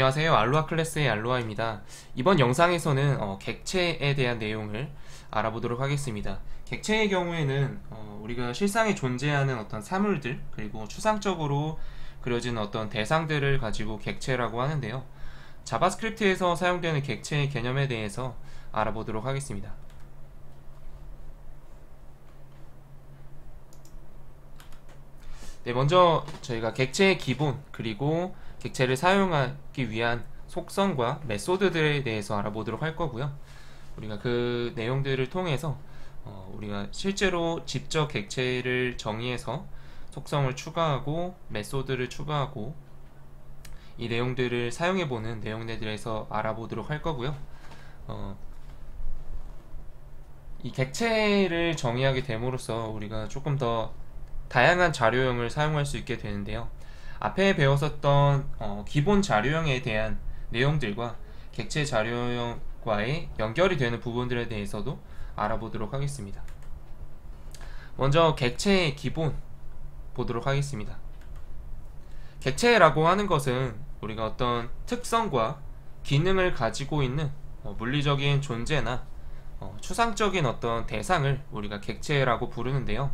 안녕하세요. 알로하 클래스의 알로하입니다. 이번 영상에서는 객체에 대한 내용을 알아보도록 하겠습니다. 객체의 경우에는 우리가 실상에 존재하는 어떤 사물들 그리고 추상적으로 그려진 어떤 대상들을 가지고 객체라고 하는데요. 자바스크립트에서 사용되는 객체의 개념에 대해서 알아보도록 하겠습니다. 네, 먼저 저희가 객체의 기본 그리고 객체를 사용하기 위한 속성과 메소드들에 대해서 알아보도록 할 거고요. 우리가 그 내용들을 통해서 우리가 실제로 직접 객체를 정의해서 속성을 추가하고 메소드를 추가하고 이 내용들을 사용해보는 내용들에 대해서 알아보도록 할 거고요. 이 객체를 정의하게 됨으로써 우리가 조금 더 다양한 자료형을 사용할 수 있게 되는데요. 앞에 배웠었던 기본 자료형에 대한 내용들과 객체 자료형과의 연결이 되는 부분들에 대해서도 알아보도록 하겠습니다. 먼저 객체의 기본 보도록 하겠습니다. 객체라고 하는 것은 우리가 어떤 특성과 기능을 가지고 있는 물리적인 존재나 추상적인 어떤 대상을 우리가 객체라고 부르는데요.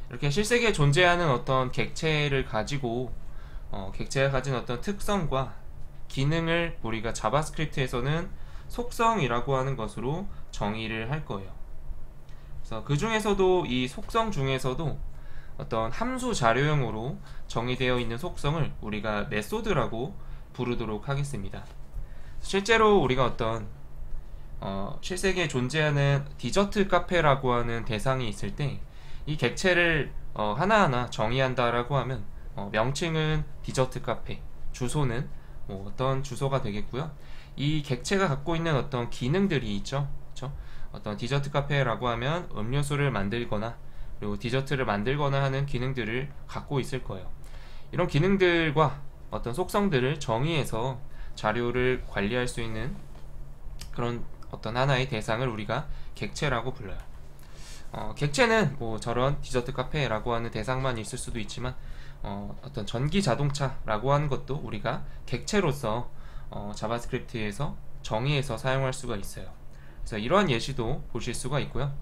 이렇게 실세계에 존재하는 어떤 객체를 가지고 객체가 가진 어떤 특성과 기능을 우리가 자바스크립트에서는 속성이라고 하는 것으로 정의를 할 거예요. 그래서 그 중에서도 이 속성 중에서도 어떤 함수 자료형으로 정의되어 있는 속성을 우리가 메소드라고 부르도록 하겠습니다. 실제로 우리가 어떤 실세계에 존재하는 디저트 카페라고 하는 대상이 있을 때 이 객체를 하나하나 정의한다라고 하면 명칭은 디저트 카페, 주소는 어떤 주소가 되겠고요. 이 객체가 갖고 있는 어떤 기능들이 있죠. 그렇죠? 어떤 디저트 카페라고 하면 음료수를 만들거나 그리고 디저트를 만들거나 하는 기능들을 갖고 있을 거예요. 이런 기능들과 어떤 속성들을 정의해서 자료를 관리할 수 있는 그런 어떤 하나의 대상을 우리가 객체라고 불러요. 객체는 저런 디저트 카페라고 하는 대상만 있을 수도 있지만 어떤 전기 자동차라고 하는 것도 우리가 객체로서 자바스크립트에서 정의해서 사용할 수가 있어요. 그래서 이러한 예시도 보실 수가 있고요.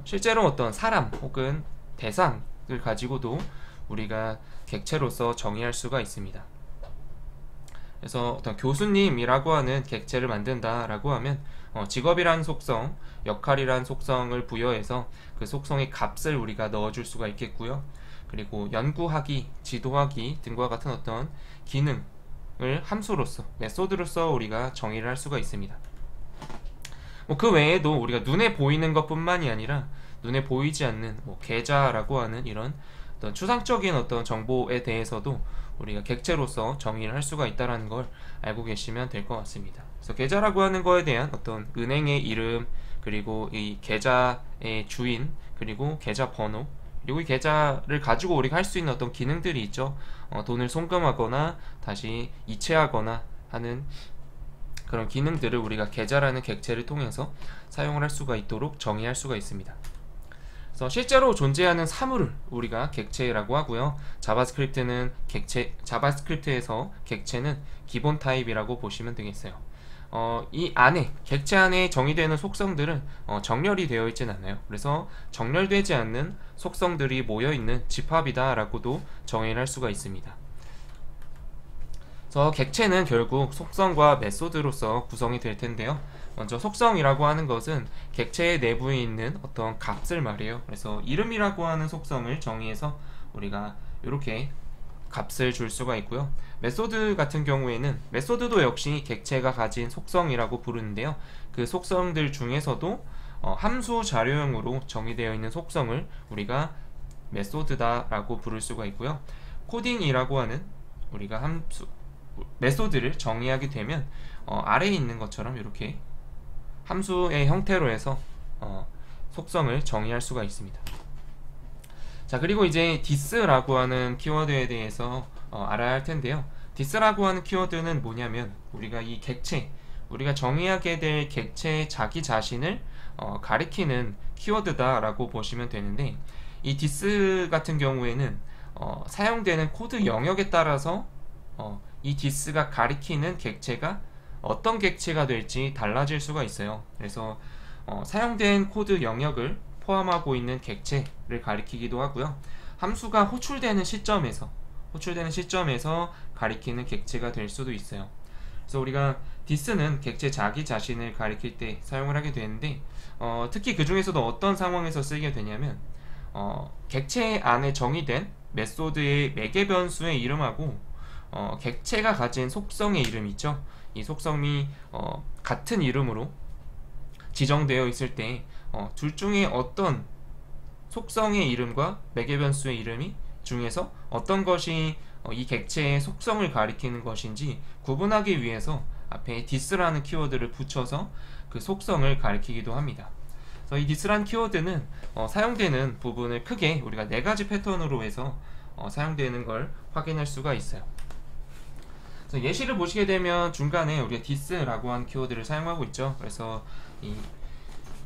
실제로 어떤 사람 혹은 대상을 가지고도 우리가 객체로서 정의할 수가 있습니다. 그래서 어떤 교수님이라고 하는 객체를 만든다라고 하면 직업이라는 속성, 역할이라는 속성을 부여해서 그 속성의 값을 우리가 넣어줄 수가 있겠고요. 그리고 연구하기, 지도하기 등과 같은 어떤 기능을 함수로서, 메소드로서 우리가 정의를 할 수가 있습니다. 그 외에도 우리가 눈에 보이는 것뿐만이 아니라 눈에 보이지 않는 계좌라고 하는 이런 어떤 추상적인 어떤 정보에 대해서도 우리가 객체로서 정의를 할 수가 있다는 걸 알고 계시면 될 것 같습니다. 그래서 계좌라고 하는 거에 대한 어떤 은행의 이름, 그리고 이 계좌의 주인, 그리고 계좌 번호, 그리고 이 계좌를 가지고 우리가 할 수 있는 어떤 기능들이 있죠. 돈을 송금하거나 다시 이체하거나 하는 그런 기능들을 우리가 계좌라는 객체를 통해서 사용을 할 수가 있도록 정의할 수가 있습니다. 그래서 실제로 존재하는 사물을 우리가 객체라고 하고요. 자바스크립트에서 객체는 기본 타입이라고 보시면 되겠어요. 이 안에, 객체 안에 정의되는 속성들은 정렬이 되어 있진 않아요. 그래서 정렬되지 않는 속성들이 모여있는 집합이다라고도 정의를 할 수가 있습니다. 그래서 객체는 결국 속성과 메소드로서 구성이 될 텐데요. 먼저 속성이라고 하는 것은 객체의 내부에 있는 어떤 값을 말해요. 그래서 이름이라고 하는 속성을 정의해서 우리가 이렇게 값을 줄 수가 있고요. 메소드 같은 경우에는 메소드도 역시 객체가 가진 속성이라고 부르는데요. 그 속성들 중에서도 함수 자료형으로 정의되어 있는 속성을 우리가 메소드다라고 부를 수가 있고요. 코딩이라고 하는 우리가 메소드를 정의하게 되면 아래에 있는 것처럼 이렇게 함수의 형태로 해서 속성을 정의할 수가 있습니다. 자, 그리고 이제 this라고 하는 키워드에 대해서 알아야 할 텐데요. this라고 하는 키워드는 뭐냐면 우리가 이 객체, 우리가 정의하게 될 객체의 자기 자신을 가리키는 키워드다라고 보시면 되는데, 이 this 같은 경우에는 사용되는 코드 영역에 따라서 이 this가 가리키는 객체가 어떤 객체가 될지 달라질 수가 있어요. 그래서 사용된 코드 영역을 포함하고 있는 객체를 가리키기도 하고요. 함수가 호출되는 시점에서 가리키는 객체가 될 수도 있어요. 그래서 우리가 this는 객체 자기 자신을 가리킬 때 사용을 하게 되는데 특히 그 중에서도 어떤 상황에서 쓰게 되냐면 객체 안에 정의된 메소드의 매개 변수의 이름하고 객체가 가진 속성의 이름 있죠. 이 속성이 같은 이름으로 지정되어 있을 때 둘 중에 어떤 속성의 이름과 매개 변수의 이름이 중에서 어떤 것이 이 객체의 속성을 가리키는 것인지 구분하기 위해서 앞에 this라는 키워드를 붙여서 그 속성을 가리키기도 합니다. 그래서 이 this라는 키워드는 사용되는 부분을 크게 우리가 4가지 패턴으로 해서 사용되는 걸 확인할 수가 있어요. 그래서 예시를 보시게 되면 중간에 우리가 this라고 하는 키워드를 사용하고 있죠. 그래서 이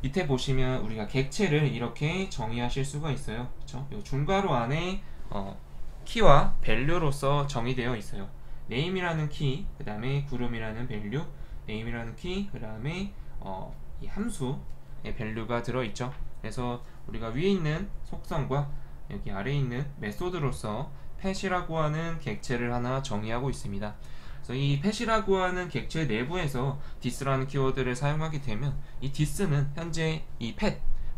밑에 보시면 우리가 객체를 이렇게 정의하실 수가 있어요. 그렇죠? 이 중괄호 안에 키와 밸류로서 정의되어 있어요. name이라는 키, 그 다음에 구름이라는 밸류, name이라는 키, 그 다음에 이 함수의 밸류가 들어있죠. 그래서 우리가 위에 있는 속성과 여기 아래에 있는 메소드로서 pet이라고 하는 객체를 하나 정의하고 있습니다. 그래서 이 pet이라고 하는 객체 내부에서 this라는 키워드를 사용하게 되면 이 this는 현재 이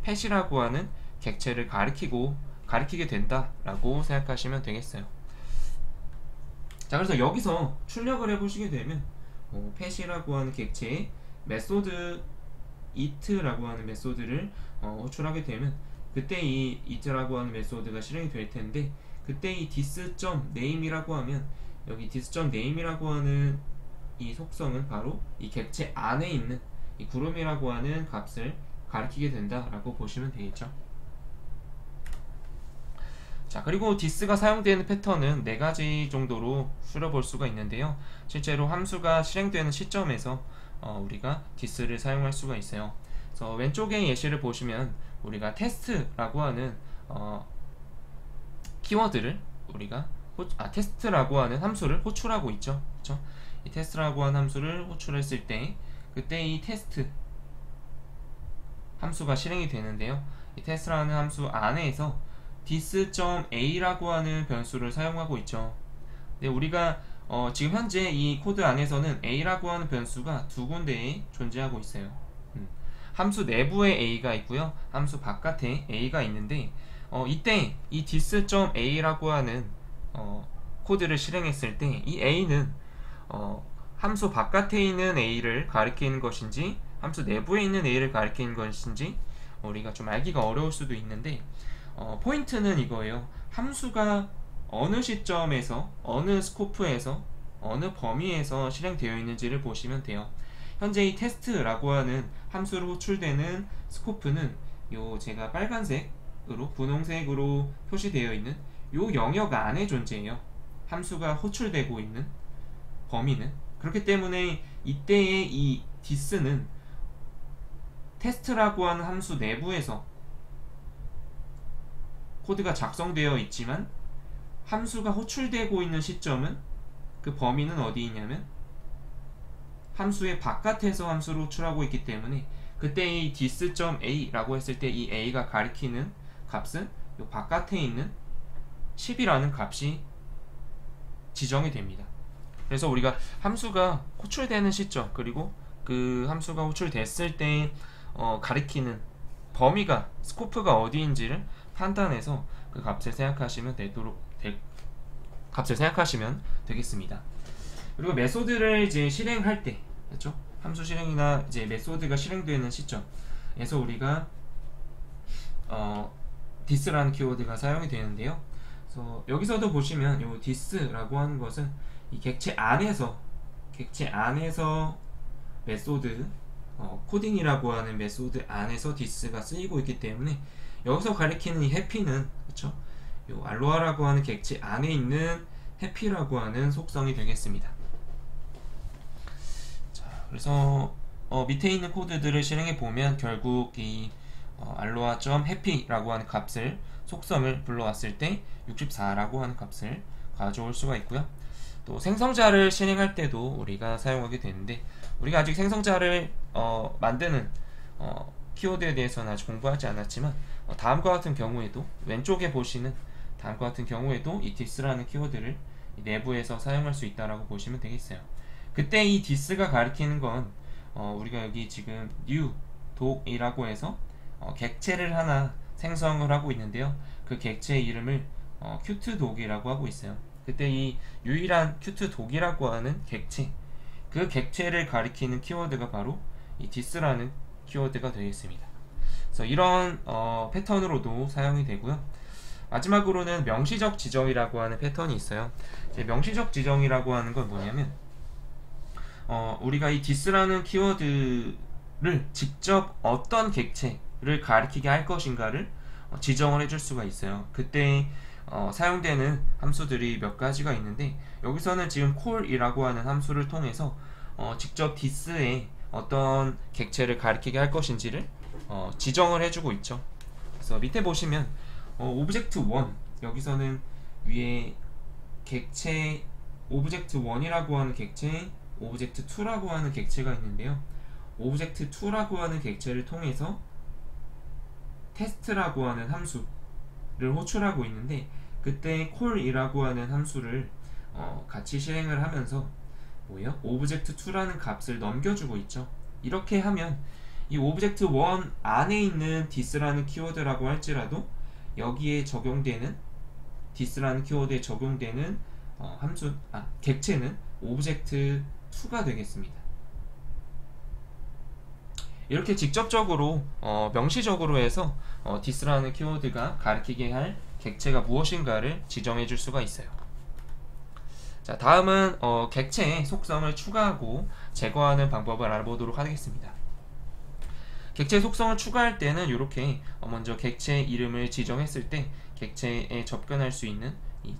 pet이라고 하는 객체를 가리키게 된다라고 생각하시면 되겠어요. 자, 그래서 여기서 출력을 해보시게 되면 pet이라고 하는 객체의 메소드 it라고 하는 메소드를 호출하게 되면 그때 이 it라고 하는 메소드가 실행이 될 텐데 그때 이 this.name이라고 하면 여기 this.name이라고 하는 이 속성은 바로 이 객체 안에 있는 이 구름이라고 하는 값을 가리키게 된다라고 보시면 되겠죠. 자, 그리고 this가 사용되는 패턴은 4가지 정도로 줄여볼 수가 있는데요. 실제로 함수가 실행되는 시점에서 우리가 this를 사용할 수가 있어요. 그래서 왼쪽에 예시를 보시면 우리가 test라고 하는 키워드를 우리가 test라고 하는 함수를 호출하고 있죠. 그렇죠? 이 test라고 하는 함수를 호출했을 때 그때 이 test 함수가 실행이 되는데요. 이 test라는 함수 안에서 this.a라고 하는 변수를 사용하고 있죠. 근데 우리가 지금 현재 이 코드 안에서는 a라고 하는 변수가 2군데에 존재하고 있어요. 함수 내부에 a가 있고요. 함수 바깥에 a가 있는데 이때 이 this.a라고 하는 코드를 실행했을 때 이 a는 함수 바깥에 있는 a를 가리키는 것인지 함수 내부에 있는 a를 가리키는 것인지 우리가 좀 알기가 어려울 수도 있는데 포인트는 이거예요. 함수가 어느 시점에서 어느 스코프에서 어느 범위에서 실행되어 있는지를 보시면 돼요. 현재 이 테스트라고 하는 함수로 호출되는 스코프는 요 제가 빨간색으로 분홍색으로 표시되어 있는 요 영역 안에 존재해요. 함수가 호출되고 있는 범위는. 그렇기 때문에 이때의 이 this는 테스트라고 하는 함수 내부에서 코드가 작성되어 있지만 함수가 호출되고 있는 시점은 그 범위는 어디 있냐면 함수의 바깥에서 함수를 호출하고 있기 때문에 그때 이 this.a라고 했을 때 이 a가 가리키는 값은 이 바깥에 있는 10이라는 값이 지정이 됩니다. 그래서 우리가 함수가 호출되는 시점 그리고 그 함수가 호출됐을 때 가리키는 범위가 스코프가 어디인지를 판단해서 그 값을 생각하시면 되겠습니다. 그리고 메소드를 이제 실행할 때, 그렇죠? 함수 실행이나 이제 메소드가 실행되는 시점에서 우리가 this라는 키워드가 사용이 되는데요. 그래서 여기서도 보시면 이 this라고 하는 것은 이 객체 안에서 메소드 코딩이라고 하는 메소드 안에서 this가 쓰이고 있기 때문에 여기서 가리키는 이 happy는 그렇죠? 이 알로하라고 하는 객체 안에 있는 happy라고 하는 속성이 되겠습니다. 자, 그래서 밑에 있는 코드들을 실행해 보면 결국 이 alloha.happy라고 하는 값을 속성을 불러왔을 때 64라고 하는 값을 가져올 수가 있고요. 또 생성자를 실행할 때도 우리가 사용하게 되는데, 우리가 아직 생성자를 만드는 키워드에 대해서는 아직 공부하지 않았지만, 다음과 같은 경우에도 왼쪽에 보시는 다음과 같은 경우에도 이 this라는 키워드를 내부에서 사용할 수 있다라고 보시면 되겠어요. 그때 이 this가 가리키는 건 우리가 여기 지금 new 독이라고 해서 객체를 하나 생성을 하고 있는데요. 그 객체의 이름을 큐트 독이라고 하고 있어요. 그때 이 유일한 큐트 독이라고 하는 객체, 그 객체를 가리키는 키워드가 바로 이 this라는 키워드가 되겠습니다. 그래서 이런 패턴으로도 사용이 되고요. 마지막으로는 명시적 지정이라고 하는 패턴이 있어요. 명시적 지정이라고 하는 건 뭐냐면 우리가 이 this라는 키워드를 직접 어떤 객체를 가리키게 할 것인가를 지정을 해줄 수가 있어요. 그때 사용되는 함수들이 몇 가지가 있는데, 여기서는 지금 call이라고 하는 함수를 통해서 직접 this에 어떤 객체를 가리키게 할 것인지를 지정을 해주고 있죠. 그래서 밑에 보시면 object1, 여기서는 위에 객체 object1이라고 하는 객체, object2라고 하는 객체가 있는데요. object2라고 하는 객체를 통해서 test라고 하는 함수를 호출하고 있는데, 그때 call이라고 하는 함수를 같이 실행을 하면서 뭐예요? object2라는 값을 넘겨주고 있죠. 이렇게 하면 이 object1 안에 있는 this라는 키워드라고 할지라도 여기에 적용되는 this라는 키워드에 적용되는 객체는 object2가 되겠습니다. 이렇게 직접적으로 명시적으로 해서 this라는 키워드가 가리키게 할 객체가 무엇인가를 지정해 줄 수가 있어요. 자, 다음은 객체의 속성을 추가하고 제거하는 방법을 알아보도록 하겠습니다. 객체의 속성을 추가할 때는 이렇게 먼저 객체 이름을 지정했을 때 객체에 접근할 수 있는 이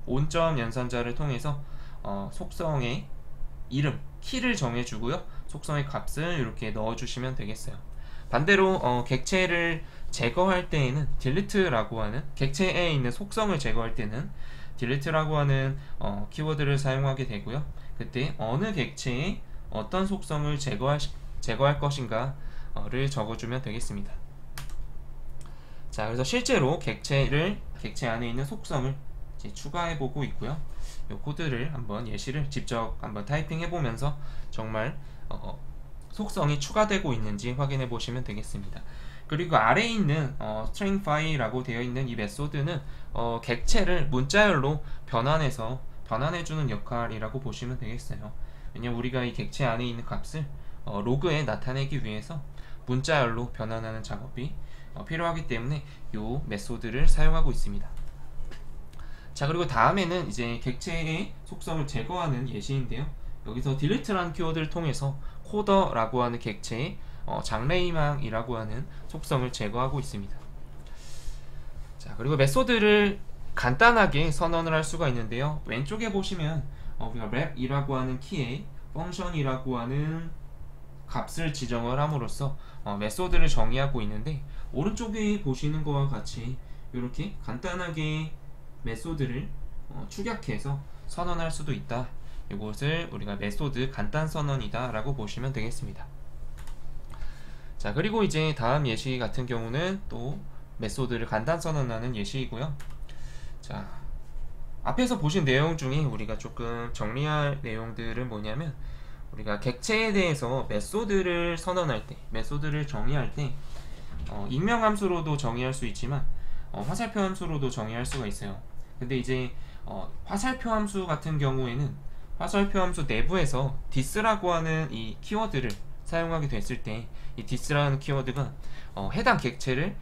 온점 연산자를 통해서 속성의 이름, 키를 정해주고요. 속성의 값을 이렇게 넣어주시면 되겠어요. 반대로 객체를 제거할 때에는 delete라고 하는, 객체에 있는 속성을 제거할 때는 delete라고 하는 키워드를 사용하게 되고요. 그때 어느 객체에 어떤 속성을 제거할 것인가를 적어주면 되겠습니다. 자, 그래서 실제로 객체 안에 있는 속성을 이제 추가해보고 있고요. 이 코드를 한번 예시를 직접 한번 타이핑해보면서 정말 속성이 추가되고 있는지 확인해 보시면 되겠습니다. 그리고 아래에 있는 string file이라고 되어 있는 이 메소드는 객체를 문자열로 변환해주는 역할이라고 보시면 되겠어요. 왜냐면 우리가 이 객체 안에 있는 값을 로그에 나타내기 위해서 문자열로 변환하는 작업이 필요하기 때문에 이 메소드를 사용하고 있습니다. 자, 그리고 다음에는 이제 객체의 속성을 제거하는 예시인데요. 여기서 delete라는 키워드를 통해서 coder라고 하는 객체의 장래희망이라고 하는 속성을 제거하고 있습니다. 자, 그리고 메소드를 간단하게 선언을 할 수가 있는데요. 왼쪽에 보시면 우리가 wrap이라고 하는 키에 function이라고 하는 값을 지정을 함으로써 메소드를 정의하고 있는데, 오른쪽에 보시는 것과 같이 이렇게 간단하게 메소드를 축약해서 선언할 수도 있다. 이것을 우리가 메소드 간단 선언이다 라고 보시면 되겠습니다. 자, 그리고 이제 다음 예시 같은 경우는 또 메소드를 간단 선언하는 예시이고요. 자, 앞에서 보신 내용 중에 우리가 조금 정리할 내용들은 뭐냐면, 우리가 객체에 대해서 메소드를 선언할 때, 메소드를 정의할 때 익명 함수로도 정의할 수 있지만 화살표 함수로도 정의할 수가 있어요. 근데 이제 화살표 함수 같은 경우에는 화살표 함수 내부에서 this라고 하는 이 키워드를 사용하게 됐을 때 이 this라는 키워드가 해당 객체를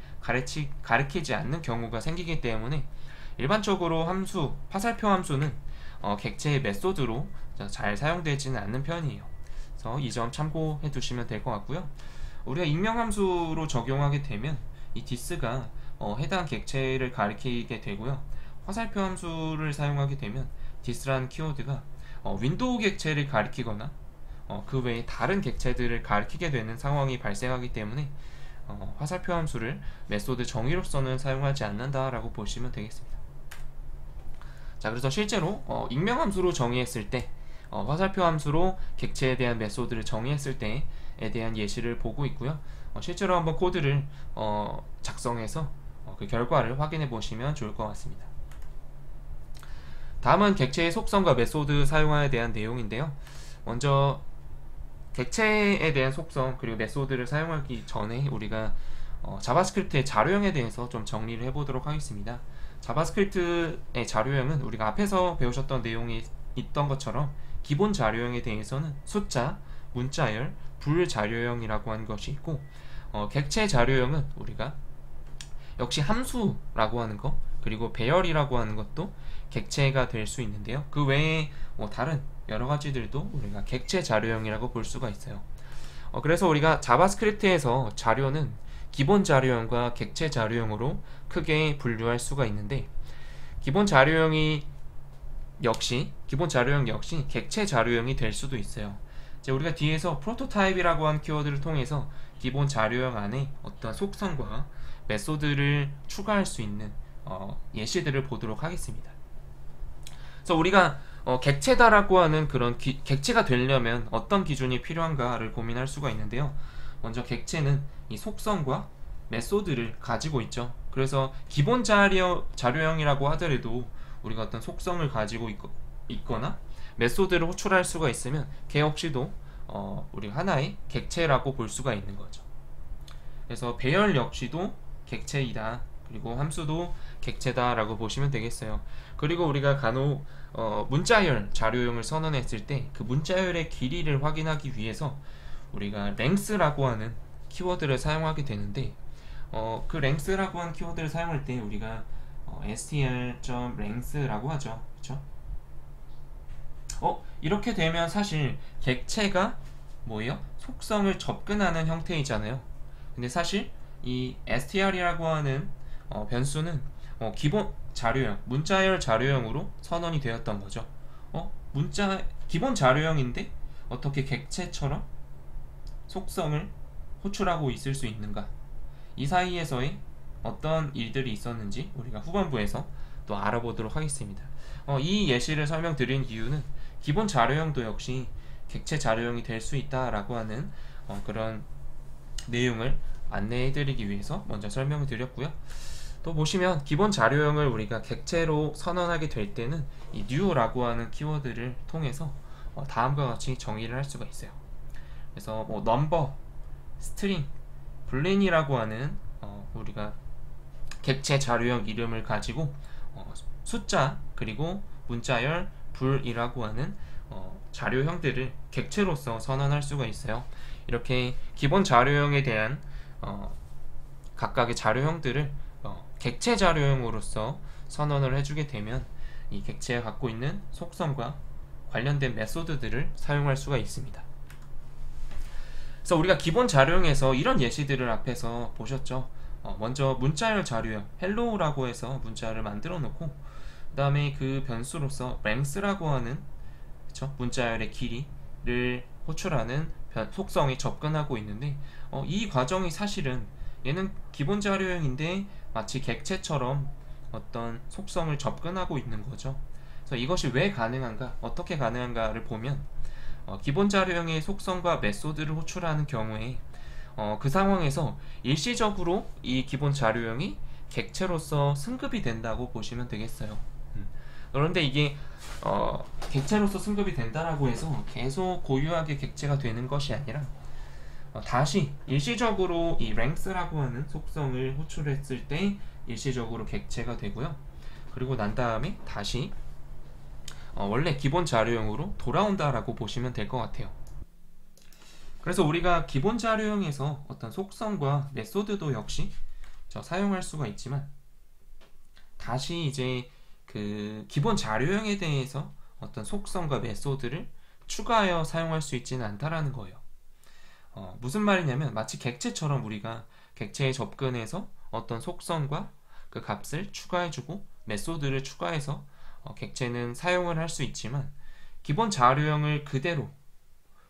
가리키지 않는 경우가 생기기 때문에 일반적으로 화살표 함수는 객체의 메소드로 잘 사용되지는 않는 편이에요. 그래서 이 점 참고해 두시면 될 것 같고요. 우리가 익명 함수로 적용하게 되면 이 this가 해당 객체를 가리키게 되고요. 화살표 함수를 사용하게 되면 this라는 키워드가 윈도우 객체를 가리키거나 그 외에 다른 객체들을 가리키게 되는 상황이 발생하기 때문에 화살표 함수를 메소드 정의로서는 사용하지 않는다라고 보시면 되겠습니다. 자, 그래서 실제로 익명함수로 정의했을 때, 화살표 함수로 객체에 대한 메소드를 정의했을 때에 대한 예시를 보고 있고요. 실제로 한번 코드를 작성해서 그 결과를 확인해 보시면 좋을 것 같습니다. 다음은 객체의 속성과 메소드 사용화에 대한 내용인데요. 먼저 객체에 대한 속성 그리고 메소드를 사용하기 전에 우리가 자바스크립트의 자료형에 대해서 좀 정리를 해보도록 하겠습니다. 자바스크립트의 자료형은 우리가 앞에서 배우셨던 내용이 있던 것처럼 기본 자료형에 대해서는 숫자, 문자열, 불자료형이라고 하는 것이 있고, 객체 자료형은 우리가 역시 함수라고 하는 것, 그리고 배열이라고 하는 것도 객체가 될 수 있는데요. 그 외에 다른 여러 가지들도 우리가 객체 자료형이라고 볼 수가 있어요. 그래서 우리가 자바스크립트에서 자료는 기본 자료형과 객체 자료형으로 크게 분류할 수가 있는데, 기본 자료형 역시 객체 자료형이 될 수도 있어요. 이제 우리가 뒤에서 프로토타입이라고 하는 키워드를 통해서 기본 자료형 안에 어떤 속성과 메소드를 추가할 수 있는 예시들을 보도록 하겠습니다. 그래서 우리가 객체다라고 하는 그런 객체가 되려면 어떤 기준이 필요한가를 고민할 수가 있는데요. 먼저 객체는 이 속성과 메소드를 가지고 있죠. 그래서 기본 자료형이라고 하더라도 우리가 어떤 속성을 가지고 있거나 메소드를 호출할 수가 있으면 걔 역시도 우리가 하나의 객체라고 볼 수가 있는 거죠. 그래서 배열 역시도 객체이다, 그리고 함수도 객체다 라고 보시면 되겠어요. 그리고 우리가 간혹 문자열 자료형을 선언했을 때 그 문자열의 길이를 확인하기 위해서 우리가 length라고 하는 키워드를 사용하게 되는데, 그 length라고 하는 키워드를 사용할 때 우리가 str.length라고 하죠. 그쵸? 이렇게 되면 사실 객체가 뭐예요? 속성을 접근하는 형태이잖아요. 근데 사실 이 str이라고 하는 변수는 기본 자료형, 문자열 자료형으로 선언이 되었던 거죠. 기본 자료형인데 어떻게 객체처럼 속성을 호출하고 있을 수 있는가? 이 사이에서의 어떤 일들이 있었는지 우리가 후반부에서 또 알아보도록 하겠습니다. 이 예시를 설명드린 이유는 기본 자료형도 역시 객체 자료형이 될 수 있다라고 하는 그런 내용을 안내해드리기 위해서 먼저 설명을 드렸고요. 또 보시면 기본 자료형을 우리가 객체로 선언하게 될 때는 이 new라고 하는 키워드를 통해서 다음과 같이 정의를 할 수가 있어요. 그래서 number, string, boolean이라고 하는 우리가 객체 자료형 이름을 가지고 숫자 그리고 문자열, 불이라고 하는 자료형들을 객체로서 선언할 수가 있어요. 이렇게 기본 자료형에 대한 각각의 자료형들을 객체 자료형으로서 선언을 해주게 되면 이 객체가 갖고 있는 속성과 관련된 메소드들을 사용할 수가 있습니다. 그래서 우리가 기본 자료형에서 이런 예시들을 앞에서 보셨죠. 먼저 문자열 자료형 hello라고 해서 문자를 만들어 놓고, 그 다음에 그 변수로서 length라고 하는 문자열의 길이를 호출하는 속성에 접근하고 있는데, 이 과정이 사실은 얘는 기본 자료형인데 마치 객체처럼 어떤 속성을 접근하고 있는 거죠. 그래서 이것이 왜 가능한가, 어떻게 가능한가를 보면 기본 자료형의 속성과 메소드를 호출하는 경우에 그 상황에서 일시적으로 이 기본 자료형이 객체로서 승급이 된다고 보시면 되겠어요. 그런데 이게 객체로서 승급이 된다라고 해서 계속 고유하게 객체가 되는 것이 아니라 다시 일시적으로 이 length라고 하는 속성을 호출했을 때 일시적으로 객체가 되고요. 그리고 난 다음에 다시 원래 기본 자료형으로 돌아온다라고 보시면 될 것 같아요. 그래서 우리가 기본 자료형에서 어떤 속성과 메소드도 역시 사용할 수가 있지만, 다시 이제 그 기본 자료형에 대해서 어떤 속성과 메소드를 추가하여 사용할 수 있지는 않다라는 거예요. 무슨 말이냐면 마치 객체처럼 우리가 객체에 접근해서 어떤 속성과 그 값을 추가해주고 메소드를 추가해서 객체는 사용을 할 수 있지만, 기본 자료형을 그대로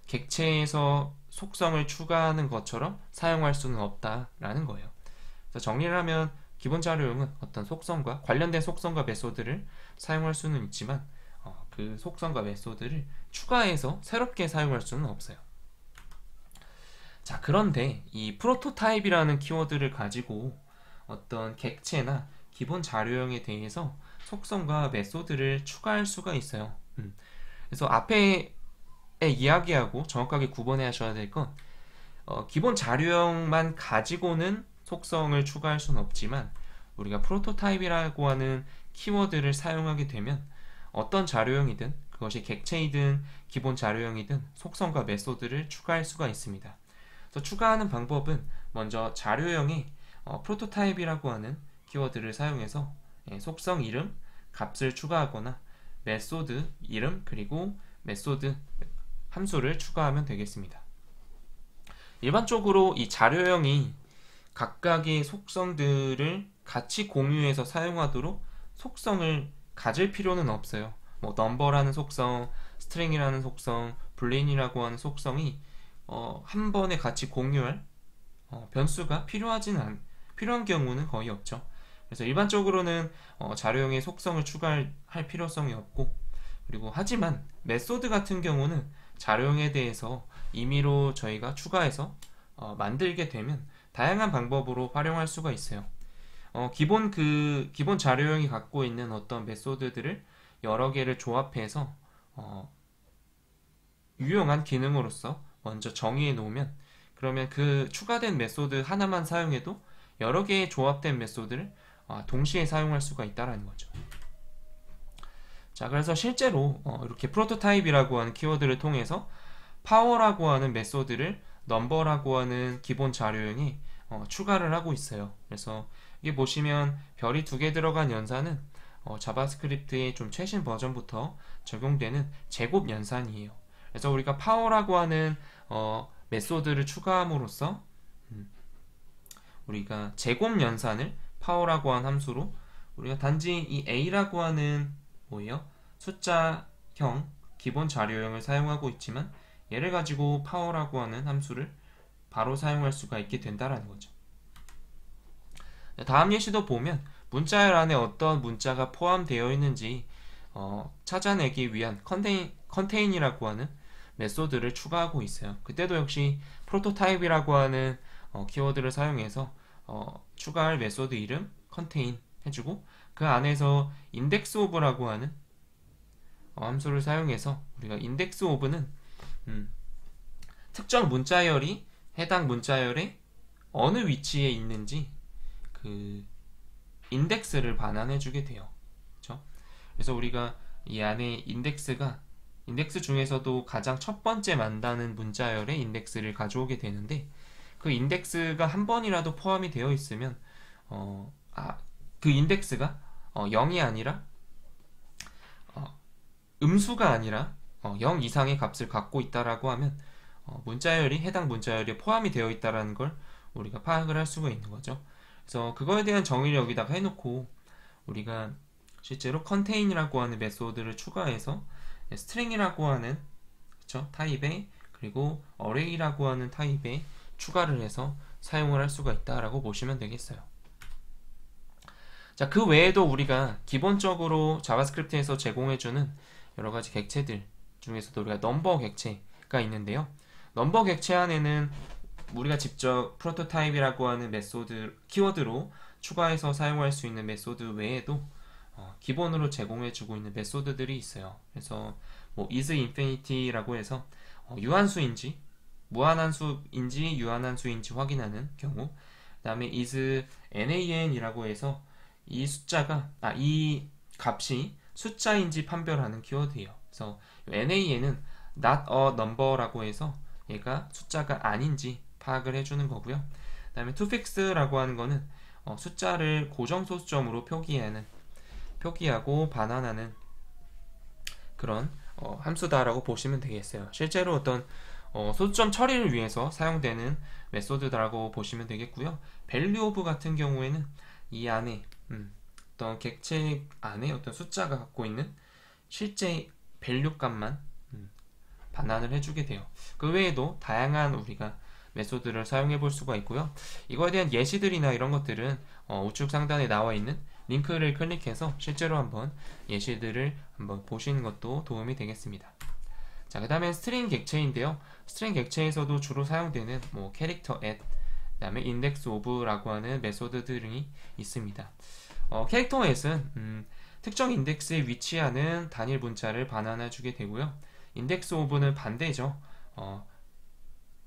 객체에서 속성을 추가하는 것처럼 사용할 수는 없다라는 거예요. 그래서 정리를 하면 기본 자료형은 어떤 속성과 관련된 속성과 메소드를 사용할 수는 있지만 그 속성과 메소드를 추가해서 새롭게 사용할 수는 없어요. 자, 그런데 이 프로토타입이라는 키워드를 가지고 어떤 객체나 기본 자료형에 대해서 속성과 메소드를 추가할 수가 있어요. 그래서 앞에 이야기하고 정확하게 구분하셔야 될 건 기본 자료형만 가지고는 속성을 추가할 수는 없지만 우리가 프로토타입이라고 하는 키워드를 사용하게 되면 어떤 자료형이든 그것이 객체이든 기본 자료형이든 속성과 메소드를 추가할 수가 있습니다. 그래서 추가하는 방법은 먼저 자료형에 프로토타입이라고 하는 키워드를 사용해서 속성 이름, 값을 추가하거나 메소드 이름 그리고 메소드 함수를 추가하면 되겠습니다. 일반적으로 이 자료형이 각각의 속성들을 같이 공유해서 사용하도록 속성을 가질 필요는 없어요. 뭐 넘버라는 속성, 스트링이라는 속성, 불린이라고 하는 속성이 한 번에 같이 공유할 변수가 필요한 경우는 거의 없죠. 그래서 일반적으로는 자료형의 속성을 추가할 필요성이 없고, 그리고 하지만 메소드 같은 경우는 자료형에 대해서 임의로 저희가 추가해서 만들게 되면 다양한 방법으로 활용할 수가 있어요. 기본 자료형이 갖고 있는 어떤 메소드들을 여러 개를 조합해서 유용한 기능으로서 먼저 정의해 놓으면, 그러면 그 추가된 메소드 하나만 사용해도 여러 개의 조합된 메소드를 동시에 사용할 수가 있다는 거죠. 자, 그래서 실제로 이렇게 프로토타입이라고 하는 키워드를 통해서 파워라고 하는 메소드를 넘버라고 하는 기본 자료형에 추가를 하고 있어요. 그래서 이게 보시면 별이 2개 들어간 연산은 자바스크립트의 좀 최신 버전부터 적용되는 제곱 연산이에요. 그래서 우리가 파워라고 하는 메소드를 추가함으로써 우리가 제곱 연산을 파워라고 하는 함수로 우리가 단지 이 a라고 하는 뭐예요? 숫자형 기본 자료형을 사용하고 있지만 얘를 가지고 파워라고 하는 함수를 바로 사용할 수가 있게 된다는 거죠. 다음 예시도 보면 문자열 안에 어떤 문자가 포함되어 있는지 찾아내기 위한 컨테인이라고 하는 메소드를 추가하고 있어요. 그때도 역시 프로토타입이라고 하는 키워드를 사용해서 추가할 메소드 이름 컨테인 해주고, 그 안에서 인덱스 오브라고 하는 함수를 사용해서 우리가 인덱스 오브는 특정 문자열이 해당 문자열의 어느 위치에 있는지 그 인덱스를 반환해 주게 돼요. 그렇죠? 그래서 우리가 이 안에 인덱스 중에서도 가장 첫 번째 만나는 문자열의 인덱스를 가져오게 되는데, 그 인덱스가 한 번이라도 포함이 되어 있으면 그 인덱스가 0이 아니라 음수가 아니라 0 이상의 값을 갖고 있다라고 하면 문자열이 해당 문자열에 포함이 되어 있다라는 걸 우리가 파악을 할 수가 있는 거죠. 그래서 그거에 대한 정의를 여기다가 해놓고 우리가 실제로 컨테인이라고 하는 메소드를 추가해서 스트링이라고 하는 타입에 그리고 어레이라고 하는 타입에 추가를 해서 사용을 할 수가 있다라고 보시면 되겠어요. 자, 그 외에도 우리가 기본적으로 자바스크립트에서 제공해주는 여러 가지 객체들 중에서도 우리가 넘버 객체가 있는데요. 넘버 객체 안에는 우리가 직접 프로토타입이라고 하는 메소드 키워드로 추가해서 사용할 수 있는 메소드 외에도 기본으로 제공해주고 있는 메소드들이 있어요. 그래서 뭐 is infinity라고 해서 유한수인지 무한한수인지 유한한수인지 확인하는 경우, 그 다음에 is nan이라고 해서 이 값이 숫자인지 판별하는 키워드예요. 그래서 nan은 not a number라고 해서 얘가 숫자가 아닌지 파악을 해주는 거고요. 그 다음에 toFix라고 하는 거는 숫자를 고정소수점으로 표기하고 반환하는 그런 함수다라고 보시면 되겠어요. 실제로 어떤 소수점 처리를 위해서 사용되는 메소드라고 보시면 되겠고요. value of 같은 경우에는 이 안에 어떤 객체 안에 어떤 숫자가 갖고 있는 실제 value 값만 반환을 해주게 돼요. 그 외에도 다양한 우리가 메소드를 사용해 볼 수가 있고요. 이거에 대한 예시들이나 이런 것들은 우측 상단에 나와 있는 링크를 클릭해서 실제로 한번 예시들을 한번 보시는 것도 도움이 되겠습니다. 자, 그 다음에 스트링 객체인데요. 스트링 객체에서도 주로 사용되는 캐릭터 at, 그 다음에 index of라고 하는 메소드들이 있습니다. 캐릭터 at은 특정 인덱스에 위치하는 단일 문자를 반환해 주게 되고요. index of는 반대죠.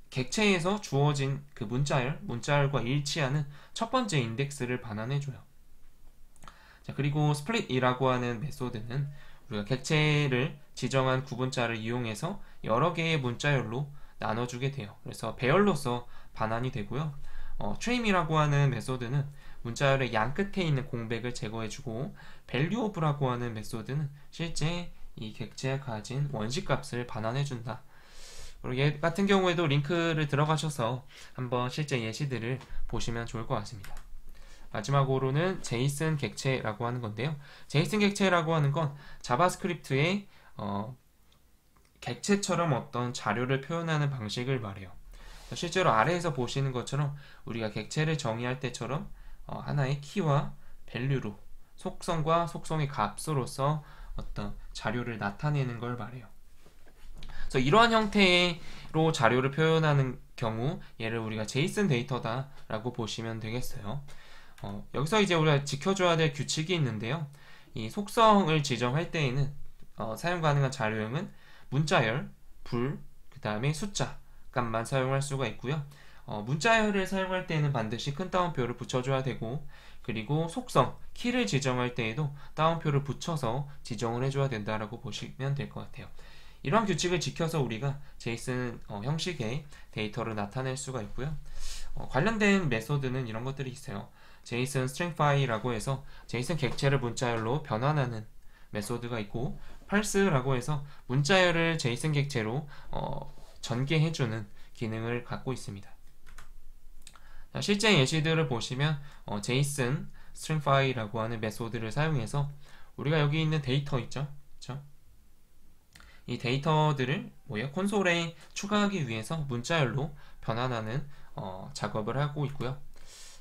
객체에서 주어진 그 문자열과 일치하는 첫 번째 인덱스를 반환해줘요. 자, 그리고 split이라고 하는 메소드는 우리가 객체를 지정한 구분자를 이용해서 여러 개의 문자열로 나눠주게 돼요. 그래서 배열로서 반환이 되고요. trim이라고 하는 메소드는 문자열의 양 끝에 있는 공백을 제거해주고 valueof라고 하는 메소드는 실제 이 객체가 가진 원시값을 반환해준다. 그리고 얘 같은 경우에도 링크를 들어가셔서 한번 실제 예시들을 보시면 좋을 것 같습니다. 마지막으로는 제이슨 객체라고 하는 건데요. 제이슨 객체라고 하는 건 자바스크립트의 객체처럼 어떤 자료를 표현하는 방식을 말해요. 실제로 아래에서 보시는 것처럼 우리가 객체를 정의할 때처럼 하나의 키와 밸류로 속성과 속성의 값으로서 어떤 자료를 나타내는 걸 말해요. 그래서 이러한 형태로 자료를 표현하는 경우 얘를 우리가 제이슨 데이터다 라고 보시면 되겠어요. 여기서 이제 우리가 지켜줘야 될 규칙이 있는데요. 이 속성을 지정할 때에는 사용 가능한 자료형은 문자열, 불, 그 다음에 숫자 값만 사용할 수가 있고요. 문자열을 사용할 때에는 반드시 큰 따옴표를 붙여줘야 되고, 그리고 속성, 키를 지정할 때에도 따옴표를 붙여서 지정을 해줘야 된다라고 보시면 될 것 같아요. 이러한 규칙을 지켜서 우리가 제이슨 형식의 데이터를 나타낼 수가 있고요. 관련된 메소드는 이런 것들이 있어요. 제이슨 stringify라고 해서 제이슨 객체를 문자열로 변환하는 메소드가 있고, parse라고 해서 문자열을 제이슨 객체로 전개해주는 기능을 갖고 있습니다. 자, 실제 예시들을 보시면 제이슨 stringify라고 하는 메소드를 사용해서 우리가 여기 있는 데이터 있죠? 그렇죠? 이 데이터들을 콘솔에 추가하기 위해서 문자열로 변환하는 작업을 하고 있고요.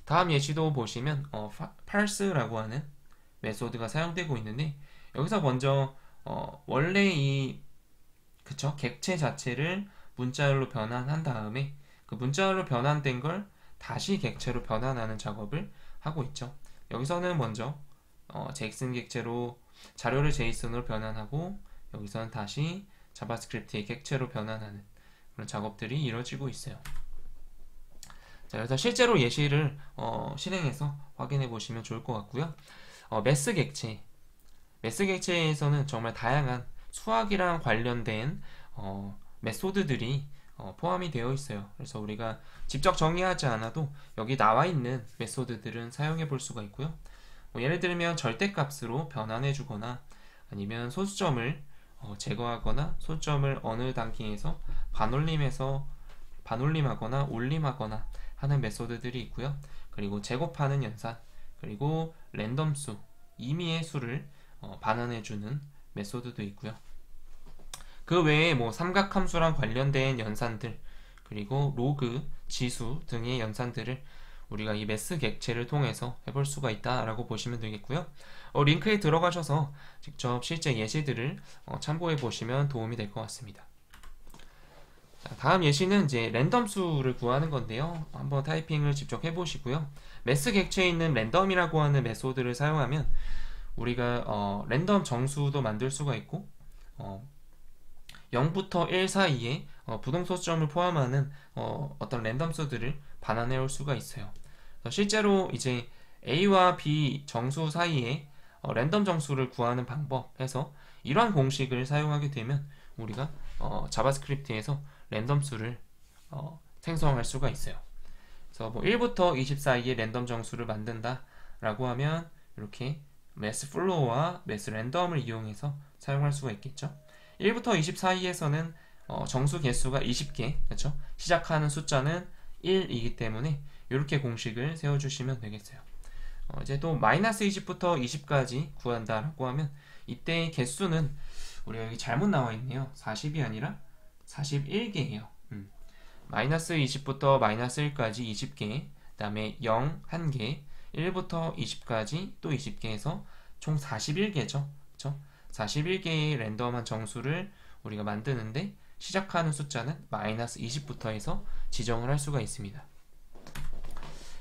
다음 예시도 보시면 parse라고 하는 메소드가 사용되고 있는데, 여기서 먼저 원래 이 객체 자체를 문자열로 변환한 다음에 그 문자열로 변환된 걸 다시 객체로 변환하는 작업을 하고 있죠. 여기서는 먼저 제이슨 객체로 자료를 제이슨으로 변환하고, 여기서는 다시 자바스크립트의 객체로 변환하는 그런 작업들이 이루어지고 있어요. 자, 그래서 실제로 예시를 실행해서 확인해 보시면 좋을 것 같고요. 매스 객체에서는 정말 다양한 수학이랑 관련된 메소드들이 포함이 되어 있어요. 그래서 우리가 직접 정의하지 않아도 여기 나와 있는 메소드들은 사용해 볼 수가 있고요. 예를 들면 절대값으로 변환해 주거나, 아니면 소수점을 제거하거나, 소수점을 어느 단계에서 반올림하거나 올림하거나 하는 메소드들이 있고요. 그리고 제곱하는 연산, 그리고 랜덤수, 임의의 수를 반환해주는 메소드도 있고요. 그 외에 삼각함수랑 관련된 연산들, 그리고 로그, 지수 등의 연산들을 우리가 이 매스 객체를 통해서 해볼 수가 있다라고 보시면 되겠고요. 링크에 들어가셔서 직접 실제 예시들을 참고해 보시면 도움이 될 것 같습니다. 자, 다음 예시는 이제 랜덤수를 구하는 건데요. 한번 타이핑을 직접 해보시고요. 매스 객체에 있는 랜덤이라고 하는 메소드를 사용하면 우리가 랜덤 정수도 만들 수가 있고, 0부터 1 사이에 부동소수점을 포함하는 어떤 랜덤 수들을 반환해 올 수가 있어요. 실제로 이제 A와 B 정수 사이에 랜덤 정수를 구하는 방법 해서 이러한 공식을 사용하게 되면 우리가 자바스크립트에서 랜덤 수를 생성할 수가 있어요. 그래서 1부터 20 사이에 랜덤 정수를 만든다 라고 하면 이렇게 매스 플로어와 매스 랜덤을 이용해서 사용할 수가 있겠죠. 1부터 20 사이에서는 정수 개수가 20개, 그렇죠? 시작하는 숫자는 1이기 때문에 이렇게 공식을 세워주시면 되겠어요. 이제 또 마이너스 20부터 20까지 구한다라고 하면 이때 개수는 우리가 여기 잘못 나와 있네요. 40이 아니라 41개예요. 마이너스 20부터 마이너스 1까지 20개, 그 다음에 0, 1개, 1부터 20까지 또 20개 해서 총 41개죠. 그쵸? 41개의 랜덤한 정수를 우리가 만드는데 시작하는 숫자는 마이너스 20부터 해서 지정을 할 수가 있습니다.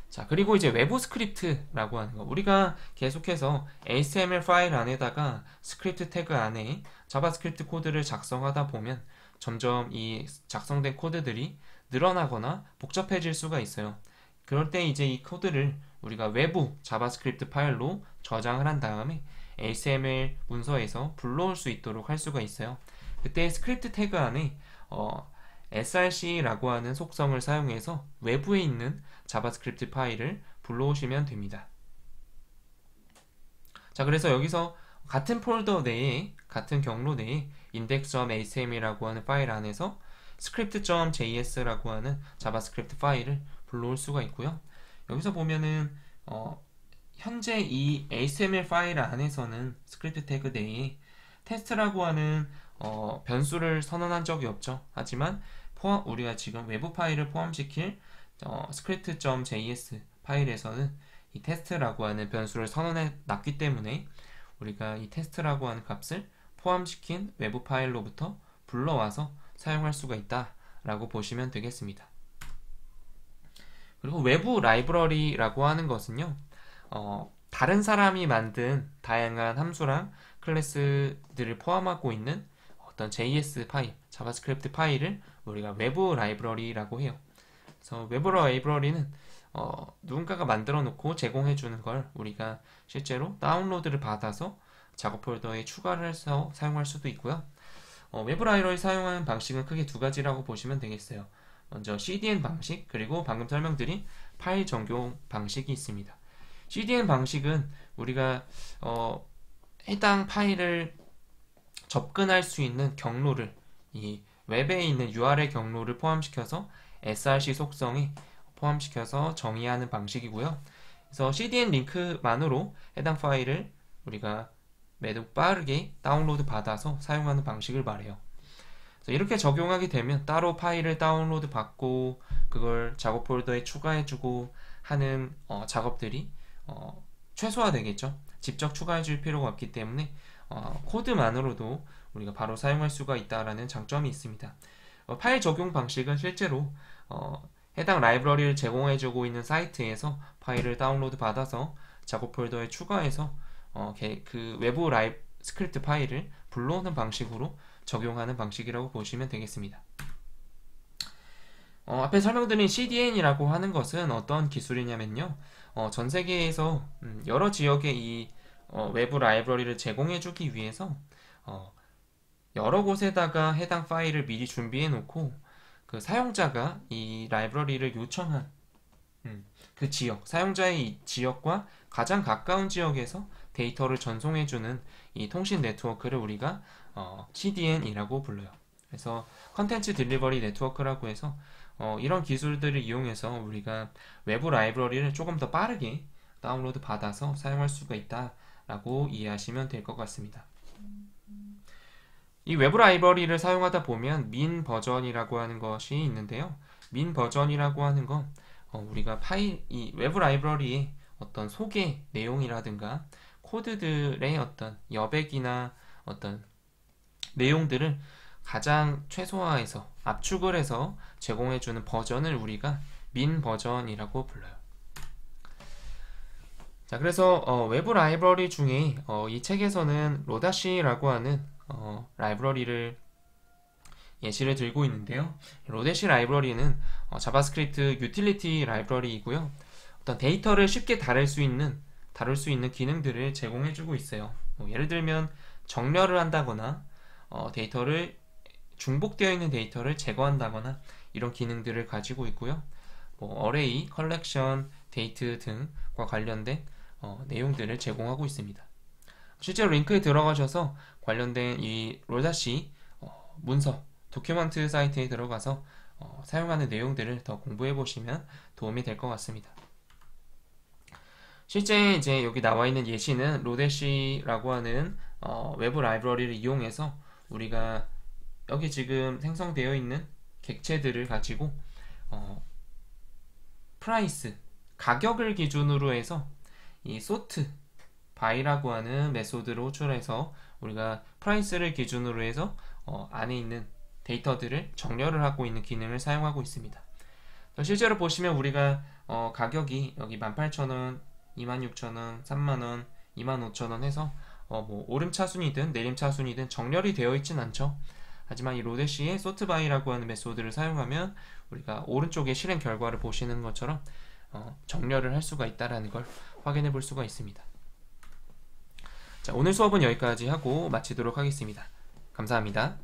자, 그리고 이제 외부 스크립트라고 하는 거, 우리가 계속해서 HTML 파일 안에다가 스크립트 태그 안에 자바스크립트 코드를 작성하다 보면 점점 이 작성된 코드들이 늘어나거나 복잡해질 수가 있어요. 그럴 때 이제 이 코드를 우리가 외부 자바스크립트 파일로 저장을 한 다음에 HTML 문서에서 불러올 수 있도록 할 수가 있어요. 그때 스크립트 태그 안에 src라고 하는 속성을 사용해서 외부에 있는 자바스크립트 파일을 불러오시면 됩니다. 자, 그래서 여기서 같은 폴더 내에, 같은 경로 내에 index.html이라고 하는 파일 안에서 script.js라고 하는 자바스크립트 파일을 불러올 수가 있고요. 여기서 보면은 현재 이 HTML 파일 안에서는 스크립트 태그 내에 테스트라고 하는 변수를 선언한 적이 없죠. 하지만 우리가 지금 외부 파일을 포함시킬 script.js 파일에서는 이 테스트라고 하는 변수를 선언해 놨기 때문에 우리가 이 테스트라고 하는 값을 포함시킨 외부 파일로부터 불러와서 사용할 수가 있다라고 보시면 되겠습니다. 그리고 외부 라이브러리라고 하는 것은요, 다른 사람이 만든 다양한 함수랑 클래스들을 포함하고 있는 어떤 JS 파일, 자바스크립트 파일을 우리가 외부 라이브러리라고 해요. 그래서 외부 라이브러리는 누군가가 만들어 놓고 제공해 주는 걸 우리가 실제로 다운로드를 받아서 작업 폴더에 추가를 해서 사용할 수도 있고요. 외부 라이브러리 사용하는 방식은 크게 두 가지라고 보시면 되겠어요. 먼저 CDN 방식, 그리고 방금 설명드린 파일 전용 방식이 있습니다. CDN 방식은 우리가 해당 파일을 접근할 수 있는 경로를, 이 웹에 있는 URL 경로를 포함시켜서 src 속성에 포함시켜서 정의하는 방식이고요. 그래서 CDN 링크만으로 해당 파일을 우리가 매우 빠르게 다운로드 받아서 사용하는 방식을 말해요. 그래서 이렇게 적용하게 되면 따로 파일을 다운로드 받고 그걸 작업 폴더에 추가해주고 하는 작업들이 최소화되겠죠. 직접 추가해줄 필요가 없기 때문에 코드만으로도 우리가 바로 사용할 수가 있다는 장점이 있습니다. 파일 적용 방식은 실제로 해당 라이브러리를 제공해주고 있는 사이트에서 파일을 다운로드 받아서 작업 폴더에 추가해서 그 외부 스크립트 파일을 불러오는 방식으로 적용하는 방식이라고 보시면 되겠습니다. 앞에 설명드린 CDN이라고 하는 것은 어떤 기술이냐면요, 전 세계에서 여러 지역의 이 외부 라이브러리를 제공해주기 위해서 여러 곳에다가 해당 파일을 미리 준비해 놓고 그 사용자가 이 라이브러리를 요청한 그 지역, 사용자의 이 지역과 가장 가까운 지역에서 데이터를 전송해주는 이 통신 네트워크를 우리가 CDN이라고 불러요. 그래서 컨텐츠 딜리버리 네트워크라고 해서 이런 기술들을 이용해서 우리가 외부 라이브러리를 조금 더 빠르게 다운로드 받아서 사용할 수가 있다라고 이해하시면 될 것 같습니다. 이 외부 라이브러리를 사용하다 보면 min 버전이라고 하는 것이 있는데요. min 버전이라고 하는 건 우리가 이 외부 라이브러리의 어떤 소개 내용이라든가 코드들의 어떤 여백이나 어떤 내용들을 가장 최소화해서 압축을 해서 제공해주는 버전을 우리가 min 버전이라고 불러요. 자, 그래서 외부 라이브러리 중에 이 책에서는 로다시라고 하는 라이브러리를 예시를 들고 있는데요. 로다시 라이브러리는 자바스크립트 유틸리티 라이브러리이고요. 어떤 데이터를 쉽게 다룰 수 있는 기능들을 제공해주고 있어요. 예를 들면 정렬을 한다거나 데이터를 중복되어 있는 데이터를 제거한다거나 이런 기능들을 가지고 있고요. 어레이, 컬렉션, 데이트 등과 관련된 내용들을 제공하고 있습니다. 실제로 링크에 들어가셔서 관련된 이 로다시 문서, 도큐먼트 사이트에 들어가서 사용하는 내용들을 더 공부해 보시면 도움이 될 것 같습니다. 실제 이제 여기 나와 있는 예시는 로다시라고 하는 외부 라이브러리를 이용해서 우리가 여기 지금 생성되어 있는 객체들을 가지고 프라이스, 가격을 기준으로 해서 이 소트 바이라고 하는 메소드를 호출해서 우리가 프라이스를 기준으로 해서 안에 있는 데이터들을 정렬을 하고 있는 기능을 사용하고 있습니다. 실제로 보시면 우리가 가격이 여기 18,000원, 26,000원, 30,000원, 25,000원 해서 뭐 오름차순이든 내림차순이든 정렬이 되어 있진 않죠. 하지만 이 로데시의 소트바이라고 하는 메소드를 사용하면 우리가 오른쪽에 실행 결과를 보시는 것처럼 정렬을 할 수가 있다는 걸 확인해 볼 수가 있습니다. 자, 오늘 수업은 여기까지 하고 마치도록 하겠습니다. 감사합니다.